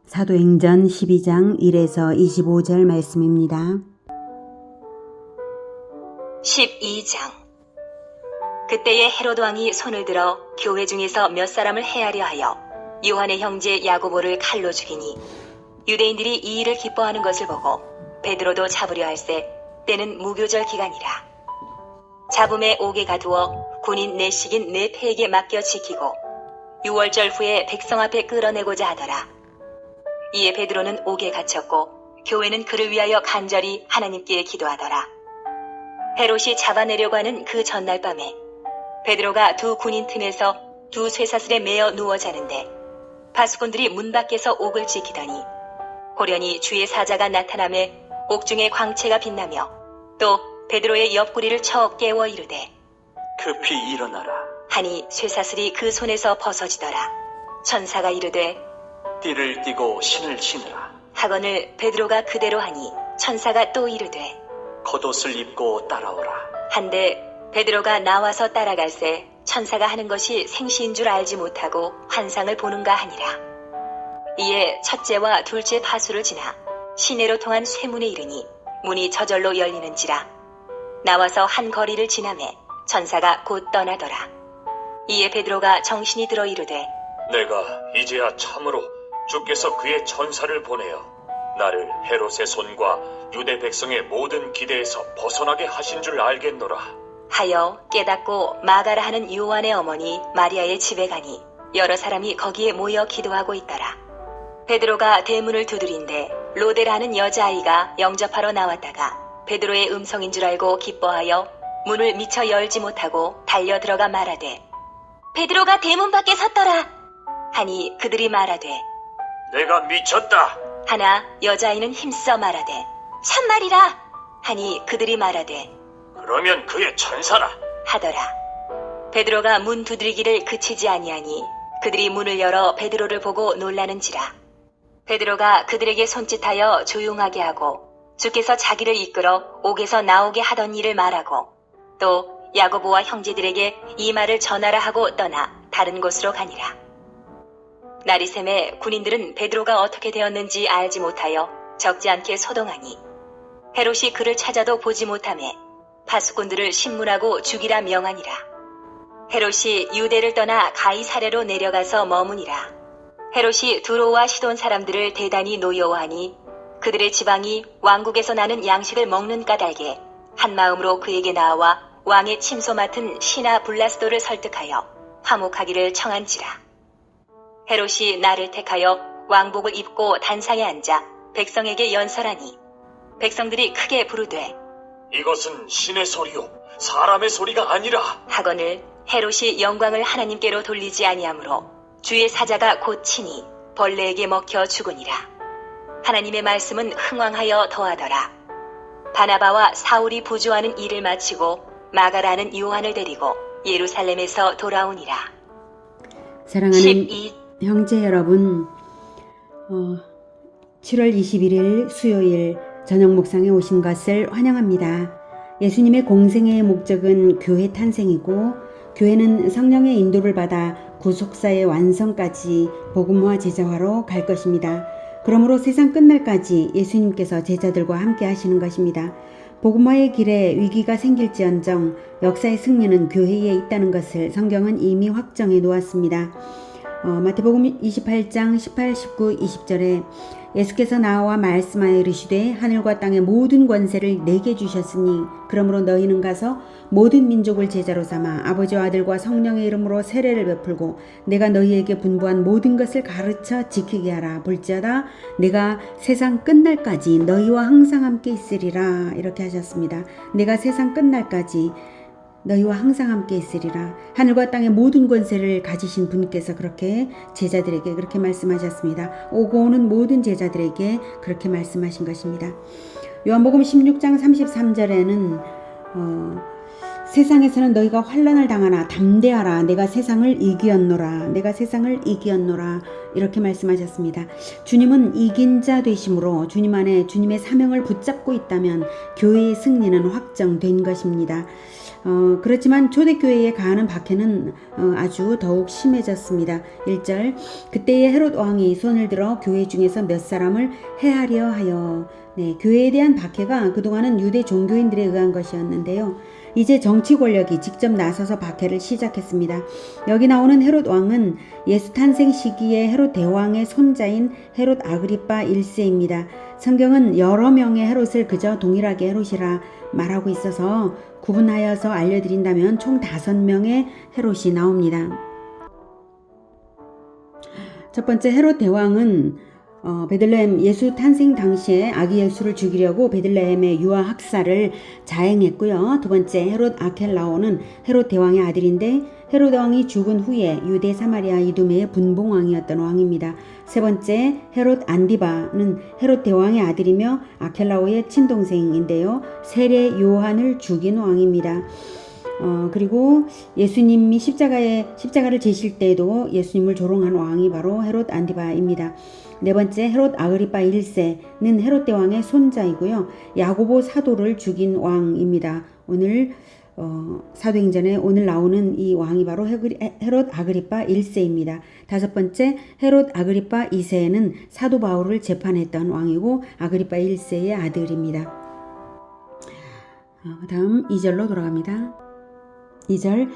사도행전 12장 1에서 25절 말씀입니다. 12장. 그때에 헤로드 왕이 손을 들어 교회 중에서 몇 사람을 해하려 하여 요한의 형제 야고보를 칼로 죽이니 유대인들이 이 일을 기뻐하는 것을 보고 베드로도 잡으려 할세 때는 무교절 기간이라. 잡음에 옥에 가두어 군인 내식인 네 패에게 맡겨 지키고 6월절 후에 백성 앞에 끌어내고자 하더라. 이에 베드로는 옥에 갇혔고 교회는 그를 위하여 간절히 하나님께 기도하더라. 헤롯이 잡아내려고 하는 그 전날 밤에 베드로가 두 군인 틈에서 두 쇠사슬에 매어 누워 자는데 파수꾼들이 문 밖에서 옥을 지키더니 호련히 주의 사자가 나타나매 옥중에 광채가 빛나며 또 베드로의 옆구리를 쳐 깨워 이르되 급히 일어나라. 하니 쇠사슬이 그 손에서 벗어지더라. 천사가 이르되 띠를 띠고 신을 신으라. 하거늘 베드로가 그대로 하니 천사가 또 이르되 겉옷을 입고 따라오라. 한데 베드로가 나와서 따라갈새 천사가 하는 것이 생시인 줄 알지 못하고 환상을 보는가 하니라. 이에 첫째와 둘째 파수를 지나 시내로 통한 쇠문에 이르니 문이 저절로 열리는지라. 나와서 한 거리를 지나매 천사가 곧 떠나더라. 이에 베드로가 정신이 들어 이르되 내가 이제야 참으로 주께서 그의 천사를 보내어 나를 헤롯의 손과 유대 백성의 모든 기대에서 벗어나게 하신 줄 알겠노라 하여 깨닫고 마가라 하는 요한의 어머니 마리아의 집에 가니 여러 사람이 거기에 모여 기도하고 있더라. 베드로가 대문을 두드린데 로데라 하는 여자아이가 영접하러 나왔다가 베드로의 음성인 줄 알고 기뻐하여 문을 미처 열지 못하고 달려 들어가 말하되 베드로가 대문 밖에 섰더라 하니 그들이 말하되 내가 미쳤다. 하나 여자아이는 힘써 말하되 참말이라 하니 그들이 말하되 그러면 그의 천사라. 하더라. 베드로가 문 두드리기를 그치지 아니하니 그들이 문을 열어 베드로를 보고 놀라는지라. 베드로가 그들에게 손짓하여 조용하게 하고 주께서 자기를 이끌어 옥에서 나오게 하던 일을 말하고 또 야고보와 형제들에게 이 말을 전하라 하고 떠나 다른 곳으로 가니라. 날이 새매 군인들은 베드로가 어떻게 되었는지 알지 못하여 적지 않게 소동하니 헤롯이 그를 찾아도 보지 못하매 파수꾼들을 신문하고 죽이라 명하니라. 헤롯이 유대를 떠나 가이사랴로 내려가서 머무니라. 헤롯이 두로와 시돈 사람들을 대단히 노여워하니 그들의 지방이 왕국에서 나는 양식을 먹는 까닭에 한 마음으로 그에게 나와 왕의 침소 맡은 시나 블라스도를 설득하여 화목하기를 청한지라. 헤롯이 나를 택하여 왕복을 입고 단상에 앉아 백성에게 연설하니 백성들이 크게 부르되 이것은 신의 소리요 사람의 소리가 아니라. 하거늘 헤롯이 영광을 하나님께로 돌리지 아니하므로 주의 사자가 곧 치니 벌레에게 먹혀 죽으니라. 하나님의 말씀은 흥왕하여 더하더라. 바나바와 사울이 부조하는 일을 마치고 마가라는 요한을 데리고 예루살렘에서 돌아오니라. 사랑하는 12. 형제 여러분, 7월 21일 수요일 저녁 목상에 오신 것을 환영합니다. 예수님의 공생애의 목적은 교회 탄생이고 교회는 성령의 인도를 받아 구속사의 완성까지 복음화 제자화로 갈 것입니다. 그러므로 세상 끝날까지 예수님께서 제자들과 함께 하시는 것입니다. 복음화의 길에 위기가 생길지언정 역사의 승리는 교회에 있다는 것을 성경은 이미 확정해 놓았습니다. 마태복음 28장 18, 19, 20절에 예수께서 나와 말씀하여 이르시되 하늘과 땅의 모든 권세를 내게 주셨으니 그러므로 너희는 가서 모든 민족을 제자로 삼아 아버지와 아들과 성령의 이름으로 세례를 베풀고 내가 너희에게 분부한 모든 것을 가르쳐 지키게 하라. 볼지어다 내가 세상 끝날까지 너희와 항상 함께 있으리라. 이렇게 하셨습니다. 내가 세상 끝날까지 너희와 항상 함께 있으리라. 하늘과 땅의 모든 권세를 가지신 분께서 그렇게 제자들에게 그렇게 말씀하셨습니다. 오고 오는 모든 제자들에게 그렇게 말씀하신 것입니다. 요한복음 16장 33절에는 세상에서는 너희가 환난을 당하나 담대하라. 내가 세상을 이기었노라. 내가 세상을 이기었노라. 이렇게 말씀하셨습니다. 주님은 이긴 자 되심으로 주님 안에 주님의 사명을 붙잡고 있다면 교회의 승리는 확정된 것입니다. 그렇지만 초대교회에 가하는 박해는 아주 더욱 심해졌습니다. 1절 그때의 헤롯 왕이 손을 들어 교회 중에서 몇 사람을 해하려 하여. 네, 교회에 대한 박해가 그동안은 유대 종교인들에 의한 것이었는데요. 이제 정치 권력이 직접 나서서 박해를 시작했습니다. 여기 나오는 헤롯 왕은 예수 탄생 시기에 헤롯 대왕의 손자인 헤롯 아그리파 1세입니다. 성경은 여러 명의 헤롯을 그저 동일하게 헤롯이라 말하고 있어서 구분하여서 알려드린다면 총 5명의 헤롯이 나옵니다. 첫 번째 헤롯 대왕은 베들레헴 예수 탄생 당시에 아기 예수를 죽이려고 베들레헴의 유아 학살을 자행했고요. 두 번째 헤롯 아켈라오는 헤롯 대왕의 아들인데 헤롯 왕이 죽은 후에 유대 사마리아 이두메의 분봉왕이었던 왕입니다. 세 번째 헤롯 안디바는 헤롯 대왕의 아들이며 아켈라오의 친동생인데요. 세례 요한을 죽인 왕입니다. 그리고 예수님이 십자가를 지실 때에도 예수님을 조롱한 왕이 바로 헤롯 안디바입니다. 네 번째 헤롯 아그리파 1세는 헤롯 대왕의 손자이고요. 야고보 사도를 죽인 왕입니다. 오늘 사도행전에 오늘 나오는 이 왕이 바로 헤롯 아그리파 1세입니다. 다섯 번째 헤롯 아그리파 2세는 사도 바울을 재판했던 왕이고 아그리파 1세의 아들입니다. 다음 2절로 돌아갑니다. 2절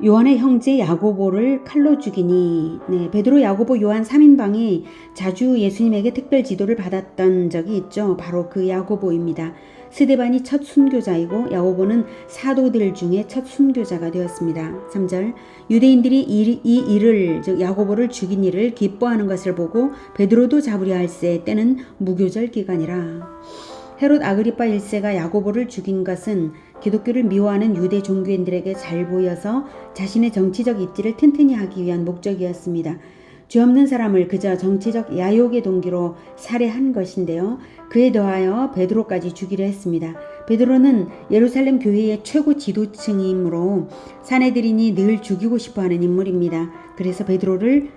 요한의 형제 야고보를 칼로 죽이니. 네, 베드로, 야고보, 요한 3인방이 자주 예수님에게 특별 지도를 받았던 적이 있죠. 바로 그 야고보입니다. 스데반이 첫 순교자이고 야고보는 사도들 중에 첫 순교자가 되었습니다. 3절 유대인들이 이 일을 즉 야고보를 죽인 일을 기뻐하는 것을 보고 베드로도 잡으려 할세 때는 무교절 기간이라. 헤롯 아그리파 1세가 야고보를 죽인 것은 기독교를 미워하는 유대 종교인들에게 잘 보여서 자신의 정치적 입지를 튼튼히 하기 위한 목적이었습니다. 죄 없는 사람을 그저 정치적 야욕의 동기로 살해한 것인데요. 그에 더하여 베드로까지 죽이려 했습니다. 베드로는 예루살렘 교회의 최고 지도층이므로 사내들이니 늘 죽이고 싶어하는 인물입니다. 그래서 베드로를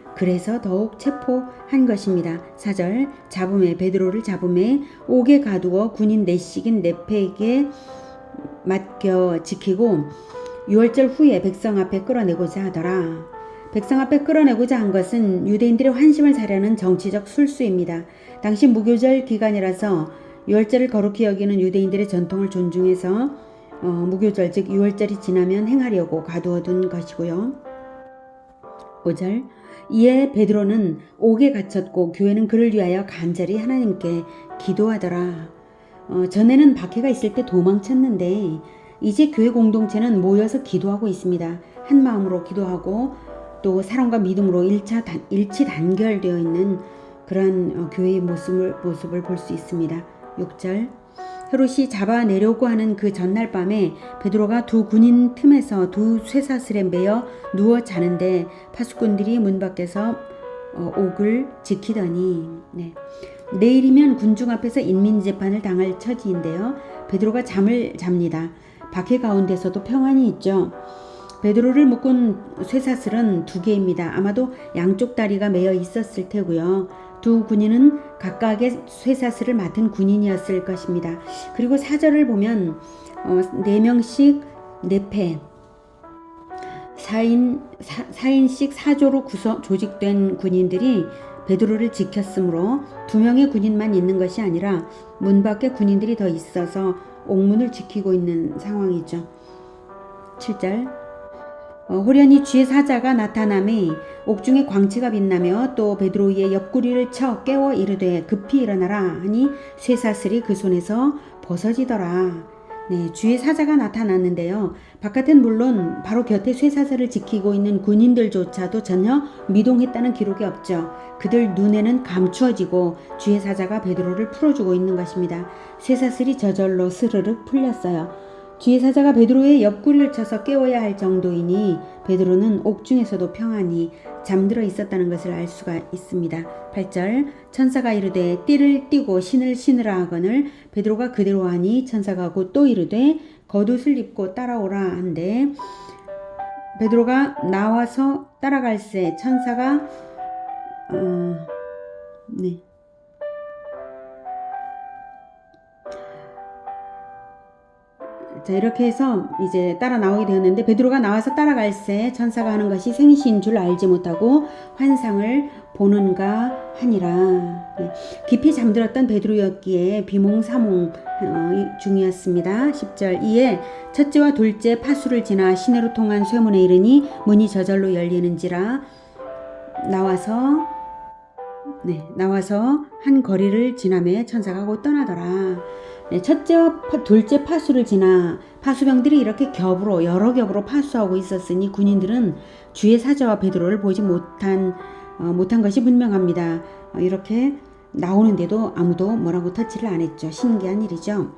더욱 체포한 것입니다. 4절 베드로를 잡음에 옥에 가두어 군인 내식인 네페에게 맡겨 지키고 6월절 후에 백성 앞에 끌어내고자 하더라. 백성 앞에 끌어내고자 한 것은 유대인들의 환심을 사려는 정치적 술수입니다. 당시 무교절 기간이라서 6월절을 거룩히 여기는 유대인들의 전통을 존중해서 무교절 즉 6월절이 지나면 행하려고 가두어둔 것이고요. 5절 이에 베드로는 옥에 갇혔고 교회는 그를 위하여 간절히 하나님께 기도하더라. 전에는 박해가 있을 때 도망쳤는데 이제 교회 공동체는 모여서 기도하고 있습니다. 한 마음으로 기도하고 또 사랑과 믿음으로 일치 단결되어 있는 그러한 교회의 모습을 볼 수 있습니다. 6절 헤롯이 잡아내려고 하는 그 전날 밤에 베드로가 두 군인 틈에서 두 쇠사슬에 매여 누워 자는데 파수꾼들이 문 밖에서 옥을 지키더니. 네. 내일이면 군중 앞에서 인민재판을 당할 처지인데요. 베드로가 잠을 잡니다. 박해 가운데서도 평안이 있죠. 베드로를 묶은 쇠사슬은 2개입니다. 아마도 양쪽 다리가 매여 있었을 테고요. 두 군인은 각각의 쇠사슬을 맡은 군인이었을 것입니다. 그리고 4절을 보면 4명씩 4패 4인씩 4조로 조직된 군인들이 베드로를 지켰으므로 2명의 군인만 있는 것이 아니라 문 밖에 군인들이 더 있어서 옥문을 지키고 있는 상황이죠. 7절 호련히 주의 사자가 나타남에 옥중에 광채가 빛나며 또 베드로의 옆구리를 쳐 깨워 이르되 급히 일어나라 하니 쇠사슬이 그 손에서 벗어지더라. 네, 주의 사자가 나타났는데요. 바깥은 물론 바로 곁에 쇠사슬을 지키고 있는 군인들조차도 전혀 미동했다는 기록이 없죠. 그들 눈에는 감추어지고 주의 사자가 베드로를 풀어주고 있는 것입니다. 쇠사슬이 저절로 스르륵 풀렸어요. 주의 사자가 베드로의 옆구리를 쳐서 깨워야 할 정도이니 베드로는 옥중에서도 평안히 잠들어 있었다는 것을 알 수가 있습니다. 8절 천사가 이르되 띠를 띠고 신을 신으라 하거늘 베드로가 그대로 하니 천사가 곧 또 이르되 겉옷을 입고 따라오라 한데 베드로가 나와서 따라갈새 천사가 자, 이렇게 해서 이제 따라 나오게 되었는데, 베드로가 나와서 따라갈새 천사가 하는 것이 생시인 줄 알지 못하고 환상을 보는가 하니라. 네. 깊이 잠들었던 베드로였기에 비몽사몽 중이었습니다. 10절. 이에 첫째와 둘째 파수를 지나 시내로 통한 쇠문에 이르니 문이 저절로 열리는지라. 나와서 한 거리를 지나매 천사가 곧 떠나더라. 네, 첫째와 둘째 파수를 지나 파수병들이 이렇게 여러 겹으로 파수하고 있었으니 군인들은 주의 사자와 베드로를 보지 못한 것이 분명합니다. 이렇게 나오는데도 아무도 뭐라고 터치를 안 했죠. 신기한 일이죠.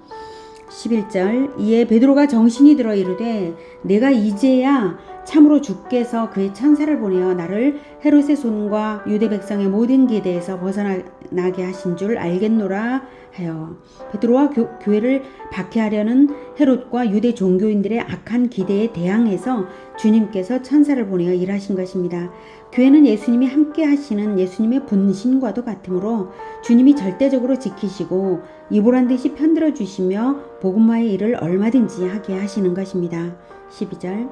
11절. 이에 베드로가 정신이 들어 이르되 내가 이제야 참으로 주께서 그의 천사를 보내어 나를 헤롯의 손과 유대 백성의 모든 기대에서 벗어나게 하신 줄 알겠노라 하여 베드로와 교회를 박해하려는 헤롯과 유대 종교인들의 악한 기대에 대항해서 주님께서 천사를 보내어 일하신 것입니다. 교회는 예수님이 함께 하시는 예수님의 분신과도 같으므로 주님이 절대적으로 지키시고 이보란 듯이 편들어 주시며 복음화의 일을 얼마든지 하게 하시는 것입니다. 12절.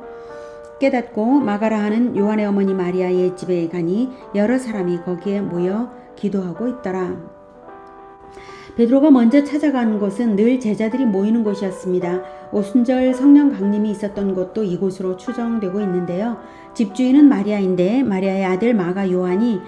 깨닫고 마가라 하는 요한의 어머니 마리아의 집에 가니 여러 사람이 거기에 모여 기도하고 있더라. 베드로가 먼저 찾아간 곳은 늘 제자들이 모이는 곳이었습니다. 오순절 성령 강림이 있었던 곳도 이곳으로 추정되고 있는데요. 집주인은 마리아인데 마리아의 아들 마가 요한이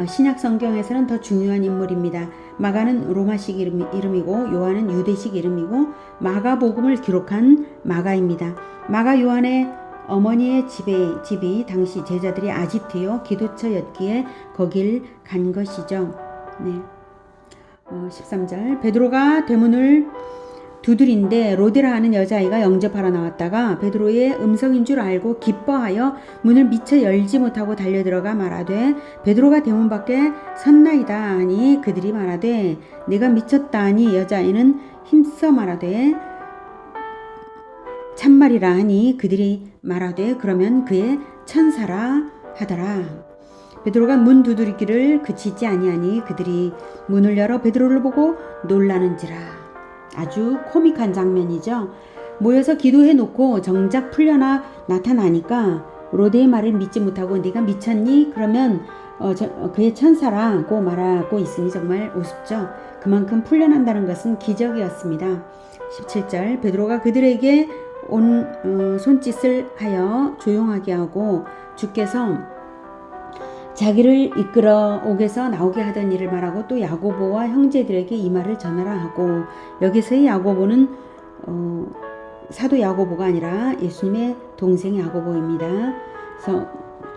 신약 성경에서는 더 중요한 인물입니다. 마가는 로마식 이름이고 요한은 유대식 이름이고 마가복음을 기록한 마가입니다. 마가 요한의 어머니의 집이 당시 제자들이 아지트요 기도처였기에 거길 간 것이죠. 네. 13절. 베드로가 대문을 두드린데 로데라 하는 여자아이가 영접하러 나왔다가 베드로의 음성인 줄 알고 기뻐하여 문을 미처 열지 못하고 달려들어가 말하되 베드로가 대문 밖에 섰나이다 하니 그들이 말하되 내가 미쳤다 하니 여자아이는 힘써 말하되 참말이라 하니 그들이 말하되 그러면 그의 천사라 하더라. 베드로가 문 두드리기를 그치지 아니하니 그들이 문을 열어 베드로를 보고 놀라는지라. 아주 코믹한 장면이죠. 모여서 기도해 놓고 정작 풀려나 나타나니까 로데의 말을 믿지 못하고 네가 미쳤니? 그러면 그의 천사라고 말하고 있으니 정말 우습죠. 그만큼 풀려난다는 것은 기적이었습니다. 17절. 베드로가 그들에게 손짓을 하여 조용하게 하고 주께서 자기를 이끌어 옥에서 나오게 하던 일을 말하고 또 야고보와 형제들에게 이 말을 전하라 하고, 여기서의 야고보는 사도 야고보가 아니라 예수님의 동생 야고보입니다. 그래서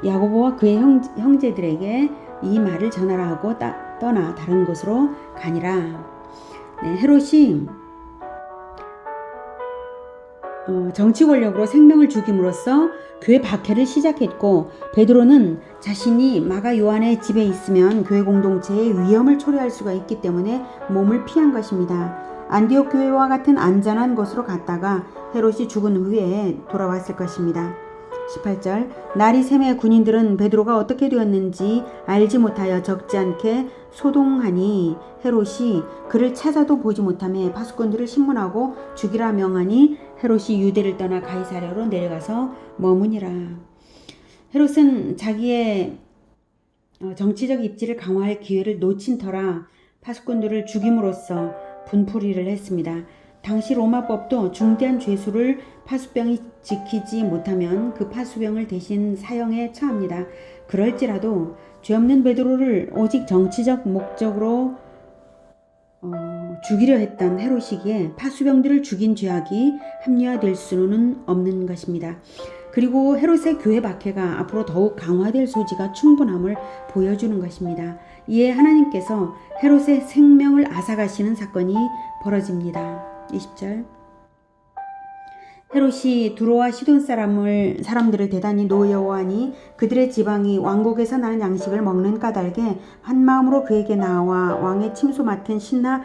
야고보와 그의 형제들에게 이 말을 전하라 하고 떠나 다른 곳으로 가니라. 네, 헤롯이 정치 권력으로 생명을 죽임으로써 교회 박해를 시작했고, 베드로는 자신이 마가 요한의 집에 있으면 교회 공동체의 위험을 초래할 수가 있기 때문에 몸을 피한 것입니다. 안디옥 교회와 같은 안전한 곳으로 갔다가 헤롯이 죽은 후에 돌아왔을 것입니다. 18절. 날이 새매 군인들은 베드로가 어떻게 되었는지 알지 못하여 적지 않게 소동하니 헤롯이 그를 찾아도 보지 못하며 파수꾼들을 신문하고 죽이라 명하니 헤롯이 유대를 떠나 가이사랴로 내려가서 머무니라. 헤롯은 자기의 정치적 입지를 강화할 기회를 놓친 터라 파수꾼들을 죽임으로써 분풀이를 했습니다. 당시 로마법도 중대한 죄수를 파수병이 지키지 못하면 그 파수병을 대신 사형에 처합니다. 그럴지라도 죄 없는 베드로를 오직 정치적 목적으로 죽이려 했던 헤롯이기에 파수병들을 죽인 죄악이 합리화될 수는 없는 것입니다. 그리고 헤롯의 교회 박해가 앞으로 더욱 강화될 소지가 충분함을 보여주는 것입니다. 이에 하나님께서 헤롯의 생명을 앗아가시는 사건이 벌어집니다. 20절. 헤롯이 두로와 시돈 사람들을 대단히 노여워하니 그들의 지방이 왕국에서 나는 양식을 먹는 까닭에 한 마음으로 그에게 나와 왕의 침소 맡은 신하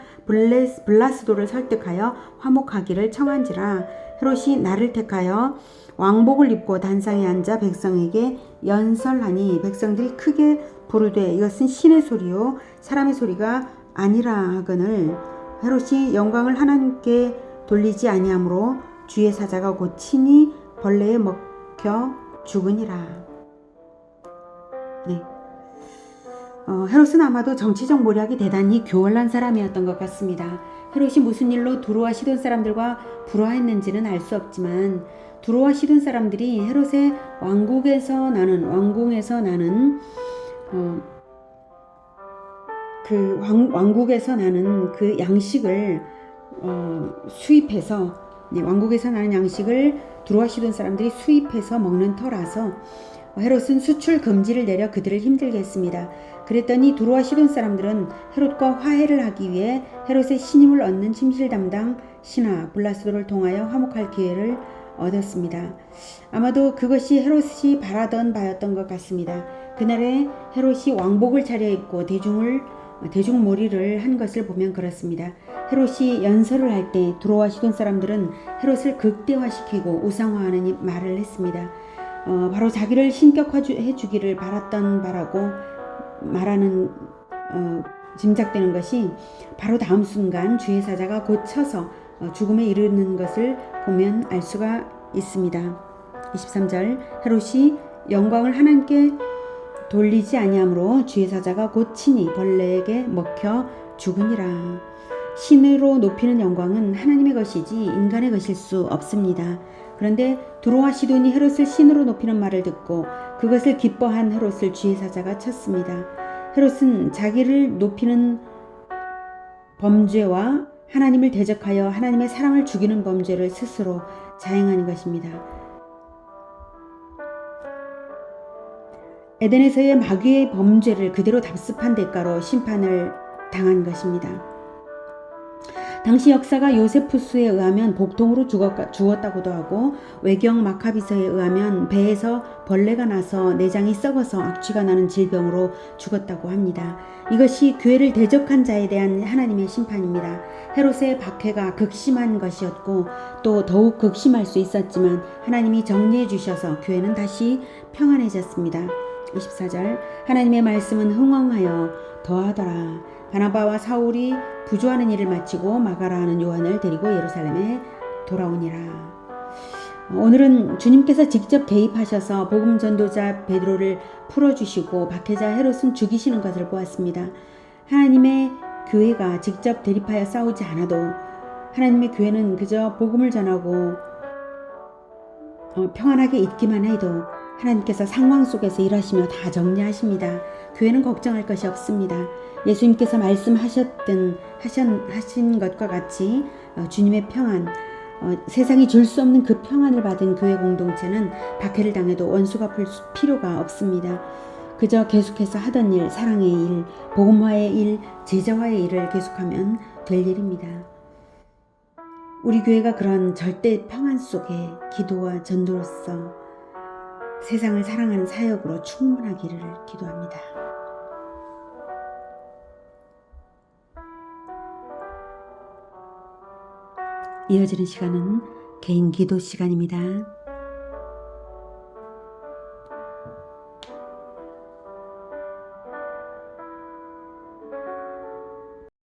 블라스도를 설득하여 화목하기를 청한지라. 헤롯이 나를 택하여 왕복을 입고 단상에 앉아 백성에게 연설하니 백성들이 크게 부르되 이것은 신의 소리요 사람의 소리가 아니라 하거늘 헤롯이 영광을 하나님께 돌리지 아니하므로 주의 사자가 곧 친히 벌레에 먹혀 죽으니라. 네. 헤롯은 아마도 정치적 모략이 대단히 교활한 사람이었던 것 같습니다. 헤롯이 무슨 일로 두로와 시돈 사람들과 불화했는지는 알 수 없지만 두로와 시돈 사람들이 헤롯의 왕궁에서 나는 왕국에서 나는 그 양식을 수입해서 왕국에서 나는 양식을 두로와 시돈 사람들이 수입해서 먹는 터라서 헤롯은 수출 금지를 내려 그들을 힘들게 했습니다. 그랬더니 두로와 시돈 사람들은 헤롯과 화해를 하기 위해 헤롯의 신임을 얻는 침실 담당 신하 블라스도를 통하여 화목할 기회를 얻었습니다. 아마도 그것이 헤롯이 바라던 바였던 것 같습니다. 그날에 헤롯이 왕복을 차려입고 대중몰이를 한 것을 보면 그렇습니다. 헤롯이 연설을 할 때 두로와 시돈 사람들은 헤롯을 극대화시키고 우상화하는 말을 했습니다. 바로 자기를 신격화해 주기를 바랐던 바라고 말하는 짐작되는 것이 바로 다음 순간 주의 사자가 곧 쳐서 죽음에 이르는 것을 보면 알 수가 있습니다. 23절 헤롯이 영광을 하나님께 돌리지 아니하므로 주의 사자가 곧 친히 벌레에게 먹혀 죽으니라. 신으로 높이는 영광은 하나님의 것이지 인간의 것일 수 없습니다. 그런데 두로와 시돈이 헤롯을 신으로 높이는 말을 듣고 그것을 기뻐한 헤롯을 주의 사자가 쳤습니다. 헤롯은 자기를 높이는 범죄와 하나님을 대적하여 하나님의 사랑을 죽이는 범죄를 스스로 자행하는 것입니다. 에덴에서의 마귀의 범죄를 그대로 답습한 대가로 심판을 당한 것입니다. 당시 역사가 요세푸스에 의하면 복통으로 죽었다고도 하고 외경 마카비서에 의하면 배에서 벌레가 나서 내장이 썩어서 악취가 나는 질병으로 죽었다고 합니다. 이것이 교회를 대적한 자에 대한 하나님의 심판입니다. 헤롯의 박해가 극심한 것이었고 또 더욱 극심할 수 있었지만 하나님이 정리해 주셔서 교회는 다시 평안해졌습니다. 24절 하나님의 말씀은 흥왕하여 더하더라. 바나바와 사울이 부조하는 일을 마치고 마가라 하는 요한을 데리고 예루살렘에 돌아오니라. 오늘은 주님께서 직접 개입하셔서 복음 전도자 베드로를 풀어주시고 박해자 헤롯은 죽이시는 것을 보았습니다. 하나님의 교회가 직접 대립하여 싸우지 않아도 하나님의 교회는 그저 복음을 전하고 평안하게 있기만 해도 하나님께서 상황 속에서 일하시며 다 정리하십니다. 교회는 걱정할 것이 없습니다. 예수님께서 말씀하신 것과 같이 주님의 평안, 세상이 줄 수 없는 그 평안을 받은 교회 공동체는 박해를 당해도 원수 갚을 필요가 없습니다. 그저 계속해서 하던 일, 사랑의 일, 복음화의 일, 제자화의 일을 계속하면 될 일입니다. 우리 교회가 그런 절대 평안 속에 기도와 전도로서 세상을 사랑하는 사역으로 충분하기를 기도합니다. 이어지는 시간은 개인 기도 시간입니다.